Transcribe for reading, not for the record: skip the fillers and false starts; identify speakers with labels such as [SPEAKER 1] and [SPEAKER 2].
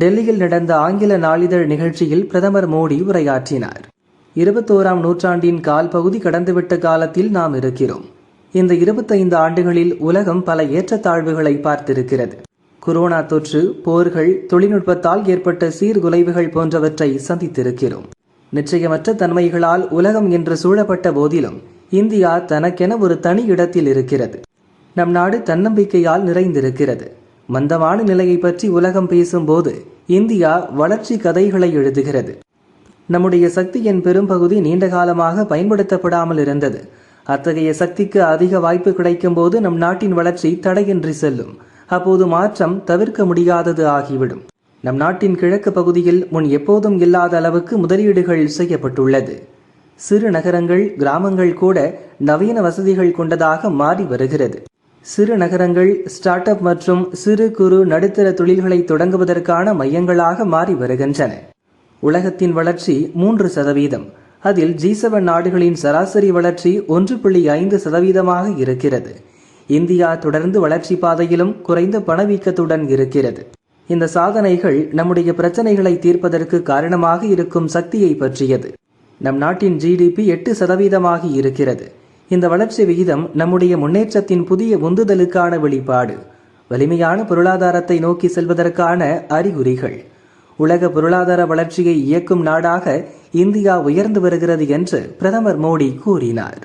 [SPEAKER 1] டெல்லியில் நடந்த ஆங்கில நாளிதழ் நிகழ்ச்சியில் பிரதமர் மோடி உரையாற்றினார். 21ஆம் நூற்றாண்டின் கால்பகுதி கடந்துவிட்ட காலத்தில் நாம் இருக்கிறோம். இந்த 25 ஆண்டுகளில் உலகம் பல ஏற்றத்தாழ்வுகளை பார்த்திருக்கிறது. கொரோனா தொற்று, போர்கள், தொழில்நுட்பத்தால் ஏற்பட்ட சீர்குலைவுகள் போன்றவற்றை சந்தித்திருக்கிறோம். நிச்சயமற்ற தன்மைகளால் உலகம் என்று சூழப்பட்ட போதிலும் இந்தியா தனக்கென ஒரு தனி இடத்தில் இருக்கிறது. நம் நாடு தன்னம்பிக்கையால் நிறைந்திருக்கிறது. மந்தமான நிலையை பற்றி உலகம் பேசும்போது இந்தியா வளர்ச்சி கதைகளை எழுதுகிறது. நம்முடைய சக்தியின் பெரும்பகுதி நீண்ட காலமாக பயன்படுத்தப்படாமல் இருந்தது. அத்தகைய சக்திக்கு அதிக வாய்ப்பு கிடைக்கும் போது நம் நாட்டின் வளர்ச்சி தடையின்றி செல்லும். அப்போது மாற்றம் தவிர்க்க முடியாதது ஆகிவிடும். நம் நாட்டின் கிழக்கு பகுதியில் முன் எப்போதும் இல்லாத அளவுக்கு முதலீடுகள் செய்யப்பட்டுள்ளது. சிறு நகரங்கள், கிராமங்கள் கூட நவீன வசதிகள் கொண்டதாக மாறி வருகிறது. சிறு நகரங்கள் ஸ்டார்ட் அப் மற்றும் சிறு குறு நடுத்தர தொழில்களை தொடங்குவதற்கான மையங்களாக மாறி வருகின்றன. உலகத்தின் வளர்ச்சி 3%. அதில் G7 நாடுகளின் சராசரி வளர்ச்சி 1.5% இருக்கிறது. இந்தியா தொடர்ந்து வளர்ச்சி பாதையிலும் குறைந்த பணவீக்கத்துடன் இருக்கிறது. இந்த சாதனைகள் நம்முடைய பிரச்சனைகளை தீர்ப்பதற்கு காரணமாக இருக்கும் சக்தியை பற்றியது. நம் நாட்டின் GDP 8% இருக்கிறது. இந்த வளர்ச்சி விகிதம் நம்முடைய முன்னேற்றத்தின் புதிய உந்துதலுக்கான வெளிப்பாடு. வலிமையான பொருளாதாரத்தை நோக்கி செல்வதற்கான அறிகுறிகள். உலக பொருளாதார வளர்ச்சியை இயக்கும் நாடாக இந்தியா உயர்ந்து வருகிறது என்று பிரதமர் மோடி கூறினார்.